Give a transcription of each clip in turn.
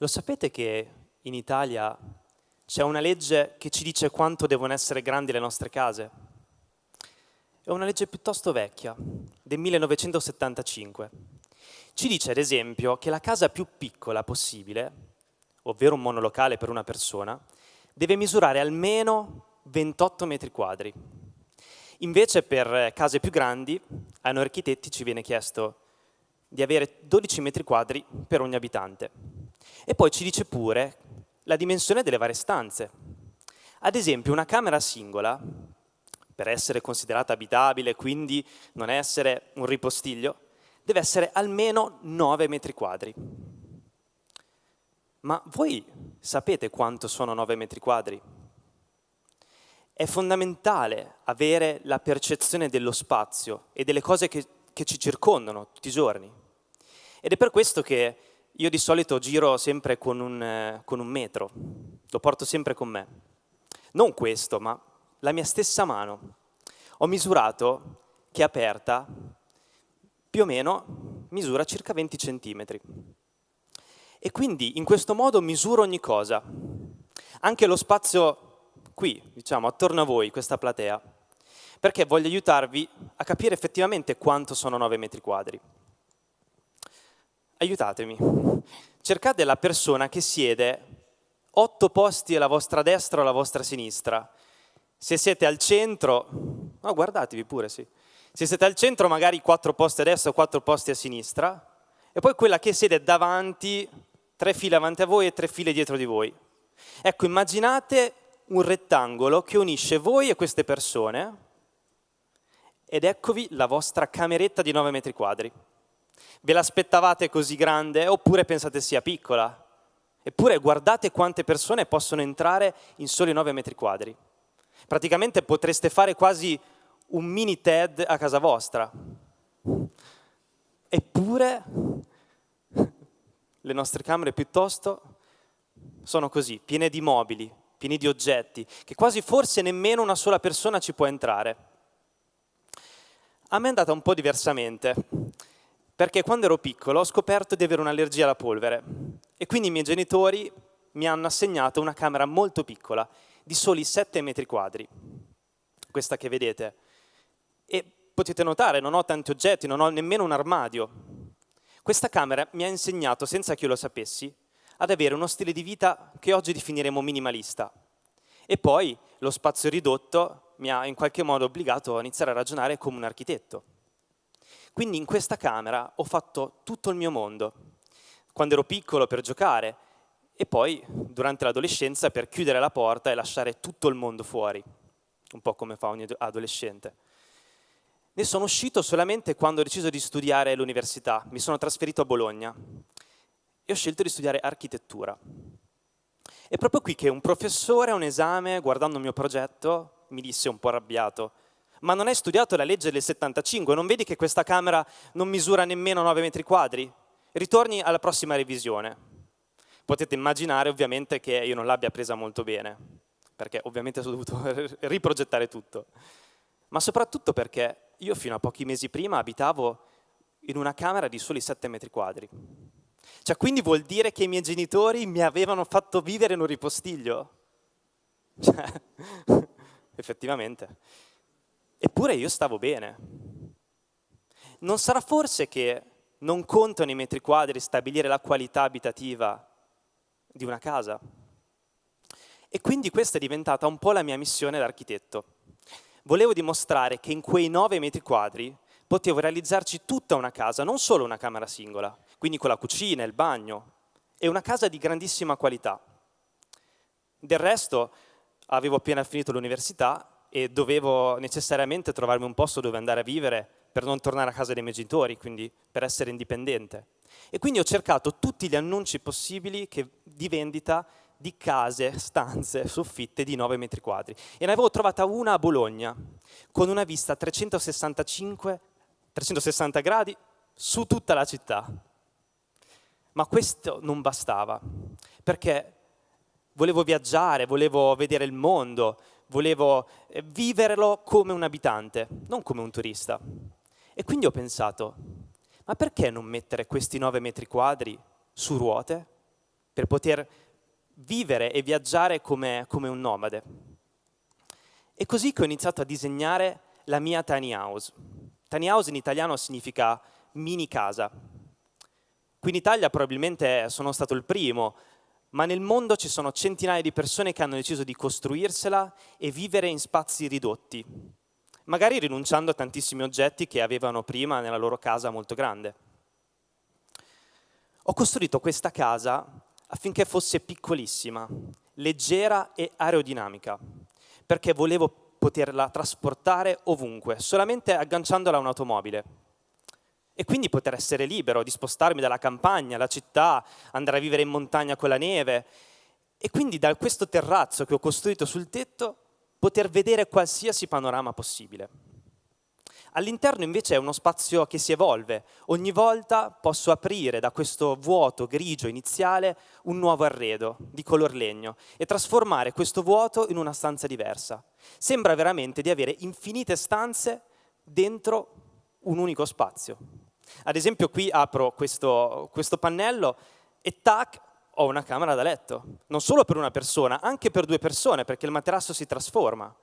Lo sapete che in Italia c'è una legge che ci dice quanto devono essere grandi le nostre case? È una legge piuttosto vecchia, del 1975. Ci dice, ad esempio, che la casa più piccola possibile, ovvero un monolocale per una persona, deve misurare almeno 28 metri quadri. Invece per case più grandi, a noi architetti ci viene chiesto di avere 12 metri quadri per ogni abitante. E poi ci dice pure la dimensione delle varie stanze. Ad esempio, una camera singola, per essere considerata abitabile, quindi non essere un ripostiglio, deve essere almeno 9 metri quadri. Ma voi sapete quanto sono 9 metri quadri? È fondamentale avere la percezione dello spazio e delle cose che ci circondano tutti i giorni. Ed è per questo che io di solito giro sempre con un metro, lo porto sempre con me. Non questo, ma la mia stessa mano. Ho misurato che è aperta, più o meno misura circa 20 centimetri. E quindi in questo modo misuro ogni cosa, anche lo spazio qui, diciamo, attorno a voi, questa platea, perché voglio aiutarvi a capire effettivamente quanto sono 9 metri quadri. Aiutatemi. Cercate la persona che siede 8 posti alla vostra destra o alla vostra sinistra. Se siete al centro, no, guardatevi pure, sì. Se siete al centro, magari 4 posti a destra o 4 posti a sinistra, e poi quella che siede davanti, 3 file avanti a voi e 3 file dietro di voi. Ecco, immaginate un rettangolo che unisce voi e queste persone, ed eccovi la vostra cameretta di 9 metri quadri. Ve l'aspettavate così grande oppure pensate sia piccola? Eppure guardate quante persone possono entrare in soli 9 metri quadri. Praticamente potreste fare quasi un mini TED a casa vostra. Eppure le nostre camere piuttosto sono così, piene di mobili, piene di oggetti, che quasi forse nemmeno una sola persona ci può entrare. A me è andata un po' diversamente, perché quando ero piccolo ho scoperto di avere un'allergia alla polvere e quindi i miei genitori mi hanno assegnato una camera molto piccola, di soli 7 metri quadri, questa che vedete. E potete notare, non ho tanti oggetti, non ho nemmeno un armadio. Questa camera mi ha insegnato, senza che io lo sapessi, ad avere uno stile di vita che oggi definiremo minimalista. E poi lo spazio ridotto mi ha in qualche modo obbligato a iniziare a ragionare come un architetto. Quindi in questa camera ho fatto tutto il mio mondo, quando ero piccolo per giocare e poi durante l'adolescenza per chiudere la porta e lasciare tutto il mondo fuori, un po' come fa ogni adolescente. Ne sono uscito solamente quando ho deciso di studiare all'università, mi sono trasferito a Bologna e ho scelto di studiare architettura. È proprio qui che un professore a un esame, guardando il mio progetto, mi disse un po' arrabbiato: ma non hai studiato la legge del 75, non vedi che questa camera non misura nemmeno 9 metri quadri? Ritorni alla prossima revisione. Potete immaginare ovviamente che io non l'abbia presa molto bene, perché ovviamente ho dovuto riprogettare tutto. Ma soprattutto perché io fino a pochi mesi prima abitavo in una camera di soli 7 metri quadri. Cioè, quindi vuol dire che i miei genitori mi avevano fatto vivere in un ripostiglio? Cioè, effettivamente. Eppure io stavo bene. Non sarà forse che non contano i metri quadri stabilire la qualità abitativa di una casa? E quindi questa è diventata un po' la mia missione da architetto. Volevo dimostrare che in quei 9 metri quadri potevo realizzarci tutta una casa, non solo una camera singola, quindi con la cucina, il bagno, e una casa di grandissima qualità. Del resto avevo appena finito l'università e dovevo necessariamente trovarmi un posto dove andare a vivere per non tornare a casa dei miei genitori, quindi per essere indipendente. E quindi ho cercato tutti gli annunci possibili di vendita di case, stanze, soffitte di 9 metri quadri. E ne avevo trovata una a Bologna, con una vista a 360 gradi su tutta la città. Ma questo non bastava, perché volevo viaggiare, volevo vedere il mondo, volevo viverlo come un abitante, non come un turista. E quindi ho pensato, ma perché non mettere questi 9 metri quadri su ruote? per poter vivere e viaggiare come un nomade. È così che ho iniziato a disegnare la mia tiny house. Tiny house in italiano significa mini casa. Qui in Italia probabilmente sono stato il primo, ma nel mondo ci sono centinaia di persone che hanno deciso di costruirsela e vivere in spazi ridotti, magari rinunciando a tantissimi oggetti che avevano prima nella loro casa molto grande. Ho costruito questa casa affinché fosse piccolissima, leggera e aerodinamica, perché volevo poterla trasportare ovunque, solamente agganciandola a un'automobile. E quindi poter essere libero di spostarmi dalla campagna alla città, andare a vivere in montagna con la neve, e quindi da questo terrazzo che ho costruito sul tetto poter vedere qualsiasi panorama possibile. All'interno invece è uno spazio che si evolve. Ogni volta posso aprire da questo vuoto grigio iniziale un nuovo arredo di color legno e trasformare questo vuoto in una stanza diversa. Sembra veramente di avere infinite stanze dentro un unico spazio. Ad esempio qui apro questo pannello e tac, ho una camera da letto. Non solo per una persona, anche per 2 persone, perché il materasso si trasforma.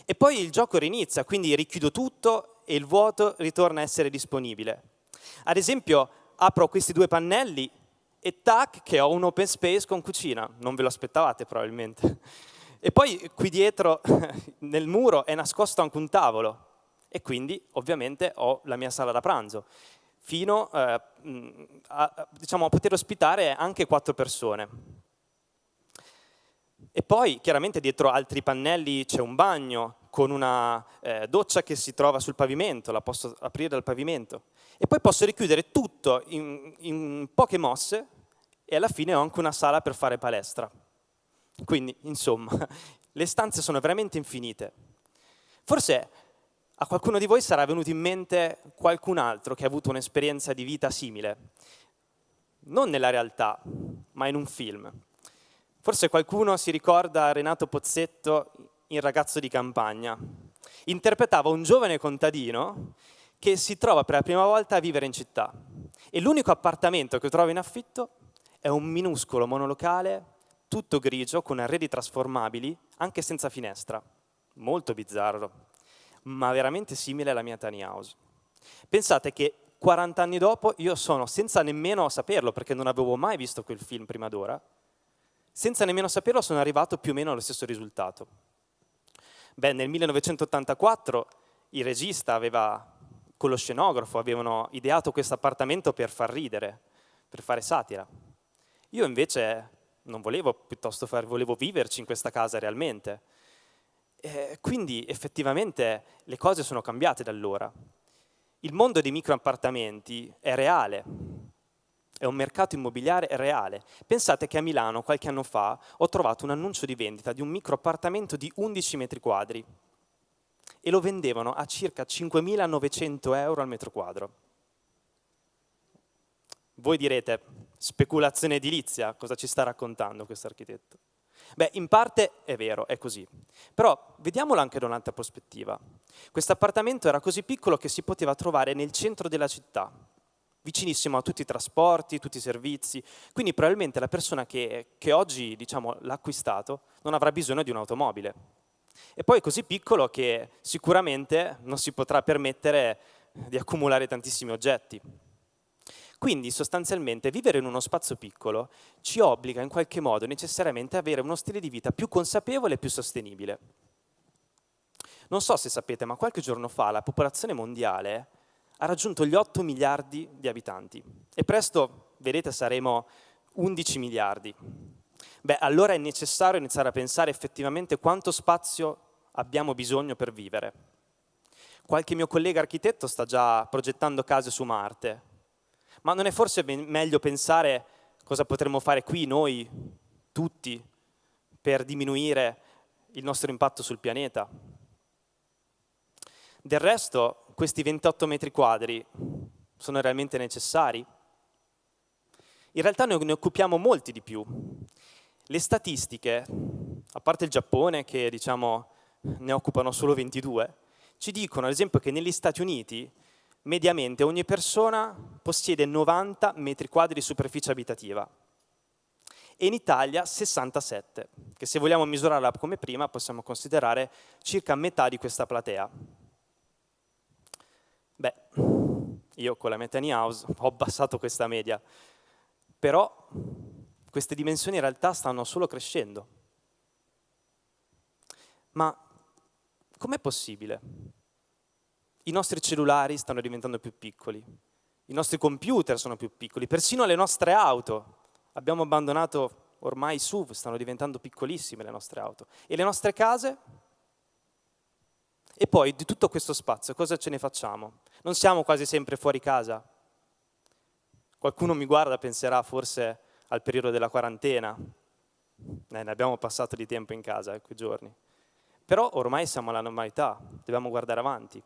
E poi il gioco rinizia, quindi richiudo tutto e il vuoto ritorna a essere disponibile. Ad esempio, apro questi 2 pannelli e tac, che ho un open space con cucina. Non ve lo aspettavate probabilmente. E poi qui dietro, nel muro, è nascosto anche un tavolo. E quindi, ovviamente, ho la mia sala da pranzo, fino a poter ospitare anche 4 persone. E poi, chiaramente, dietro altri pannelli c'è un bagno con una doccia che si trova sul pavimento, la posso aprire dal pavimento. E poi posso richiudere tutto in poche mosse e alla fine ho anche una sala per fare palestra. Quindi, insomma, le stanze sono veramente infinite. Forse a qualcuno di voi sarà venuto in mente qualcun altro che ha avuto un'esperienza di vita simile. Non nella realtà, ma in un film. Forse qualcuno si ricorda Renato Pozzetto in Ragazzo di campagna. Interpretava un giovane contadino che si trova per la prima volta a vivere in città. E l'unico appartamento che trova in affitto è un minuscolo monolocale, tutto grigio, con arredi trasformabili, anche senza finestra. Molto bizzarro, ma veramente simile alla mia tiny house. Pensate che 40 anni dopo io sono, senza nemmeno saperlo, perché non avevo mai visto quel film prima d'ora, senza nemmeno saperlo sono arrivato più o meno allo stesso risultato. Beh, nel 1984 il regista con lo scenografo avevano ideato questo appartamento per far ridere, per fare satira. Io invece non volevo volevo viverci in questa casa realmente. Quindi effettivamente le cose sono cambiate da allora. Il mondo dei microappartamenti è reale, è un mercato immobiliare reale. Pensate che a Milano qualche anno fa ho trovato un annuncio di vendita di un microappartamento di 11 metri quadri e lo vendevano a circa 5.900 euro al metro quadro. Voi direte, speculazione edilizia, cosa ci sta raccontando questo architetto? Beh, in parte è vero, è così. Però vediamolo anche da un'altra prospettiva. Questo appartamento era così piccolo che si poteva trovare nel centro della città, vicinissimo a tutti i trasporti, tutti i servizi, quindi probabilmente la persona che oggi l'ha acquistato non avrà bisogno di un'automobile. E poi è così piccolo che sicuramente non si potrà permettere di accumulare tantissimi oggetti. Quindi sostanzialmente vivere in uno spazio piccolo ci obbliga in qualche modo necessariamente ad avere uno stile di vita più consapevole e più sostenibile. Non so se sapete, ma qualche giorno fa la popolazione mondiale ha raggiunto gli 8 miliardi di abitanti e presto, vedete, saremo 11 miliardi. Beh, allora è necessario iniziare a pensare effettivamente quanto spazio abbiamo bisogno per vivere. Qualche mio collega architetto sta già progettando case su Marte, ma non è forse meglio pensare cosa potremmo fare qui noi, tutti, per diminuire il nostro impatto sul pianeta? Del resto, questi 28 metri quadri sono realmente necessari? In realtà noi ne occupiamo molti di più. Le statistiche, a parte il Giappone che ne occupano solo 22, ci dicono ad esempio che negli Stati Uniti mediamente ogni persona possiede 90 metri quadri di superficie abitativa e in Italia 67, che se vogliamo misurarla come prima possiamo considerare circa metà di questa platea. Beh, io con la mia tiny house ho abbassato questa media, però queste dimensioni in realtà stanno solo crescendo. Ma com'è possibile? I nostri cellulari stanno diventando più piccoli, i nostri computer sono più piccoli, persino le nostre auto. Abbiamo abbandonato ormai i SUV, stanno diventando piccolissime le nostre auto. E le nostre case? E poi di tutto questo spazio cosa ce ne facciamo? Non siamo quasi sempre fuori casa? Qualcuno mi guarda e penserà forse al periodo della quarantena. Ne abbiamo passato di tempo in casa quei giorni. Però ormai siamo alla normalità, dobbiamo guardare avanti.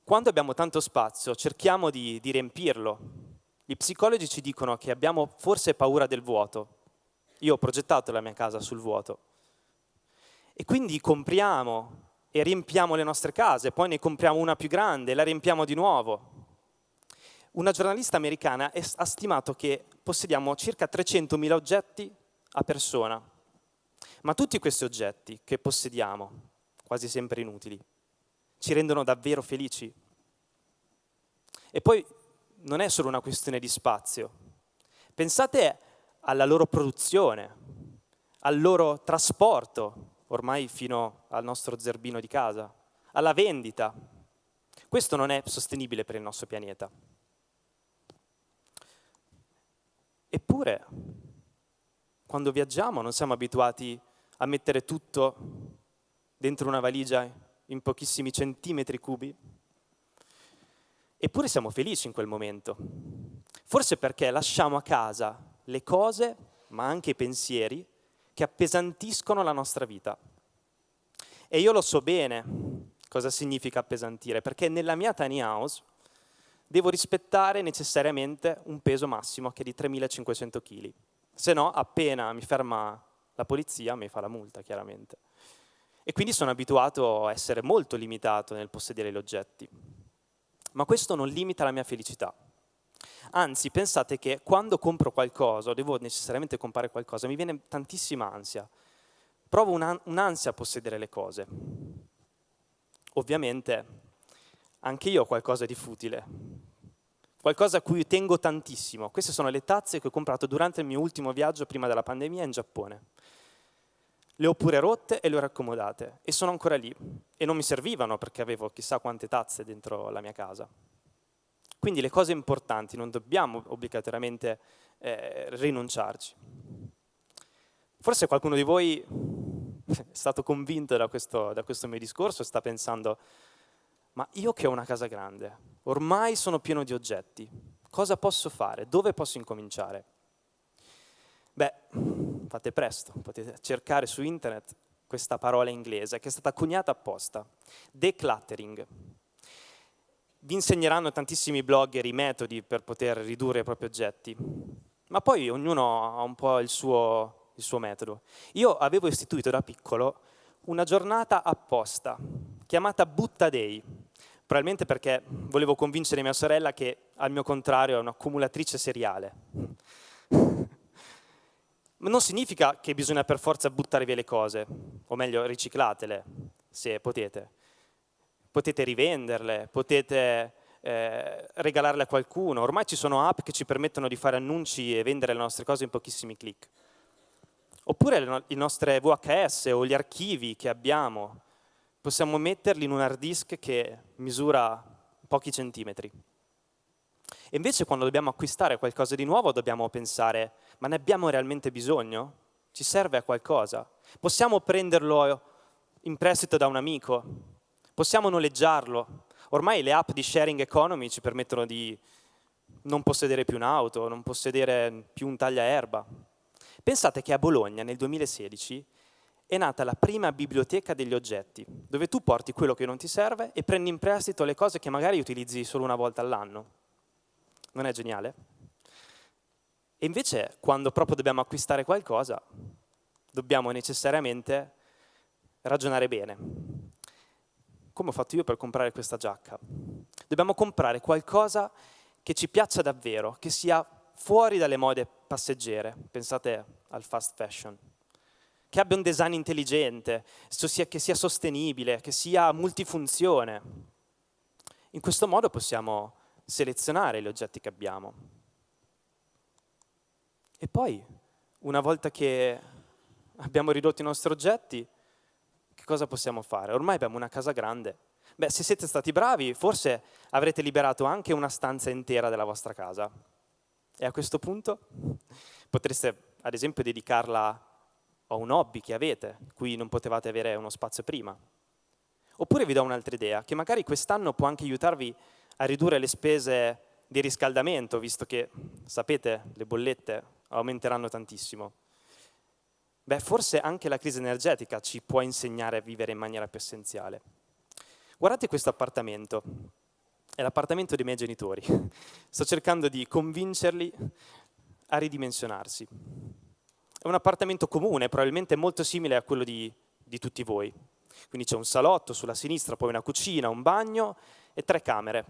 Quando abbiamo tanto spazio cerchiamo di riempirlo. Gli psicologi ci dicono che abbiamo forse paura del vuoto. Io ho progettato la mia casa sul vuoto. E quindi compriamo e riempiamo le nostre case, poi ne compriamo una più grande e la riempiamo di nuovo. Una giornalista americana ha stimato che possediamo circa 300.000 oggetti a persona. Ma tutti questi oggetti che possediamo, quasi sempre inutili, ci rendono davvero felici? E poi non è solo una questione di spazio. Pensate alla loro produzione, al loro trasporto, ormai fino al nostro zerbino di casa, alla vendita. Questo non è sostenibile per il nostro pianeta. Eppure, quando viaggiamo non siamo abituati a mettere tutto dentro una valigia in pochissimi centimetri cubi. Eppure siamo felici in quel momento. Forse perché lasciamo a casa le cose, ma anche i pensieri, che appesantiscono la nostra vita. E io lo so bene cosa significa appesantire, perché nella mia tiny house devo rispettare necessariamente un peso massimo che è di 3.500 kg. Se no, appena mi ferma la polizia, mi fa la multa, chiaramente. E quindi sono abituato a essere molto limitato nel possedere gli oggetti. Ma questo non limita la mia felicità. Anzi, pensate che quando compro qualcosa, o devo necessariamente comprare qualcosa, mi viene tantissima ansia. Provo un'ansia a possedere le cose. Ovviamente, anche io ho qualcosa di futile, qualcosa a cui tengo tantissimo. Queste sono le tazze che ho comprato durante il mio ultimo viaggio prima della pandemia in Giappone. Le ho pure rotte e le ho raccomodate e sono ancora lì e non mi servivano perché avevo chissà quante tazze dentro la mia casa. Quindi le cose importanti non dobbiamo obbligatoriamente rinunciarci. Forse qualcuno di voi è stato convinto da questo mio discorso e sta pensando: ma io che ho una casa grande, ormai sono pieno di oggetti, cosa posso fare? Dove posso incominciare? Beh, fate presto, potete cercare su internet questa parola inglese che è stata coniata apposta, decluttering. Vi insegneranno tantissimi blogger i metodi per poter ridurre i propri oggetti, ma poi ognuno ha un po' il suo metodo. Io avevo istituito da piccolo una giornata apposta, chiamata Butta Day, probabilmente perché volevo convincere mia sorella che, al mio contrario, è un'accumulatrice seriale. Ma non significa che bisogna per forza buttare via le cose, o meglio, riciclatele, se potete. Potete rivenderle, potete regalarle a qualcuno. Ormai ci sono app che ci permettono di fare annunci e vendere le nostre cose in pochissimi click. Oppure le nostre VHS o gli archivi che abbiamo, possiamo metterli in un hard disk che misura pochi centimetri. E invece quando dobbiamo acquistare qualcosa di nuovo dobbiamo pensare: ma ne abbiamo realmente bisogno? Ci serve a qualcosa? Possiamo prenderlo in prestito da un amico? Possiamo noleggiarlo? Ormai le app di sharing economy ci permettono di non possedere più un'auto, non possedere più un tagliaerba. Pensate che a Bologna nel 2016 è nata la prima biblioteca degli oggetti, dove tu porti quello che non ti serve e prendi in prestito le cose che magari utilizzi solo una volta all'anno. Non è geniale? E invece, quando proprio dobbiamo acquistare qualcosa, dobbiamo necessariamente ragionare bene. Come ho fatto io per comprare questa giacca? Dobbiamo comprare qualcosa che ci piaccia davvero, che sia fuori dalle mode passeggere, pensate al fast fashion, che abbia un design intelligente, che sia sostenibile, che sia multifunzione. In questo modo possiamo selezionare gli oggetti che abbiamo. E poi, una volta che abbiamo ridotto i nostri oggetti, che cosa possiamo fare? Ormai abbiamo una casa grande. Beh, se siete stati bravi, forse avrete liberato anche una stanza intera della vostra casa. E a questo punto potreste, ad esempio, dedicarla a un hobby che avete, cui non potevate avere uno spazio prima. Oppure vi do un'altra idea, che magari quest'anno può anche aiutarvi a ridurre le spese di riscaldamento, visto che, sapete, le bollette aumenteranno tantissimo. Beh, forse anche la crisi energetica ci può insegnare a vivere in maniera più essenziale. Guardate questo appartamento, è l'appartamento dei miei genitori. Sto cercando di convincerli a ridimensionarsi. È un appartamento comune, probabilmente molto simile a quello di tutti voi. Quindi c'è un salotto sulla sinistra, poi una cucina, un bagno e 3 camere.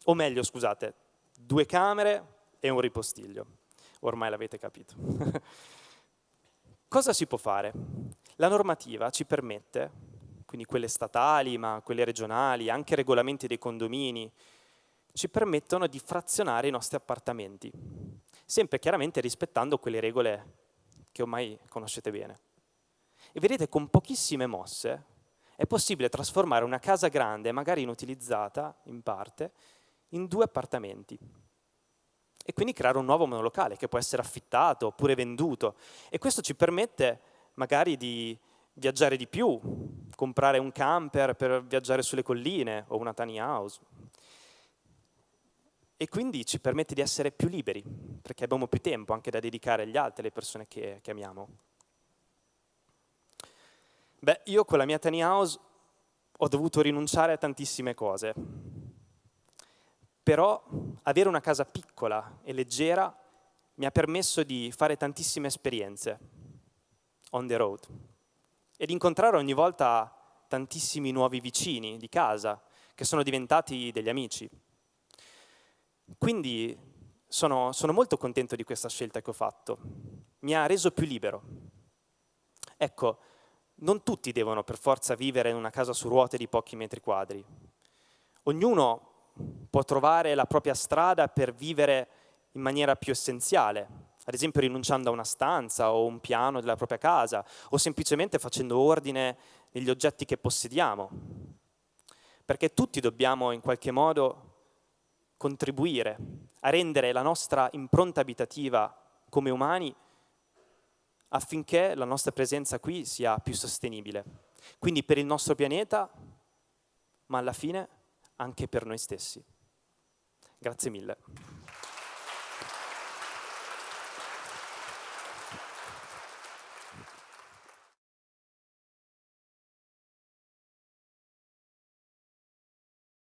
O meglio, scusate, 2 camere e un ripostiglio. Ormai l'avete capito. Cosa si può fare? La normativa ci permette, quindi quelle statali, ma quelle regionali, anche i regolamenti dei condomini, ci permettono di frazionare i nostri appartamenti, sempre chiaramente rispettando quelle regole che ormai conoscete bene. E vedete, con pochissime mosse è possibile trasformare una casa grande, magari inutilizzata in parte, in 2 appartamenti. E quindi creare un nuovo monolocale che può essere affittato oppure venduto. E questo ci permette magari di viaggiare di più, comprare un camper per viaggiare sulle colline o una tiny house. E quindi ci permette di essere più liberi, perché abbiamo più tempo anche da dedicare agli altri, alle persone che amiamo. Beh, io con la mia tiny house ho dovuto rinunciare a tantissime cose. Però avere una casa piccola e leggera mi ha permesso di fare tantissime esperienze on the road e di incontrare ogni volta tantissimi nuovi vicini di casa che sono diventati degli amici. Quindi sono molto contento di questa scelta che ho fatto. Mi ha reso più libero. Ecco, non tutti devono per forza vivere in una casa su ruote di pochi metri quadri. Ognuno può trovare la propria strada per vivere in maniera più essenziale, ad esempio rinunciando a una stanza o un piano della propria casa, o semplicemente facendo ordine negli oggetti che possediamo. Perché tutti dobbiamo in qualche modo contribuire a rendere la nostra impronta abitativa come umani affinché la nostra presenza qui sia più sostenibile. Quindi per il nostro pianeta, ma alla fine anche per noi stessi. Grazie mille.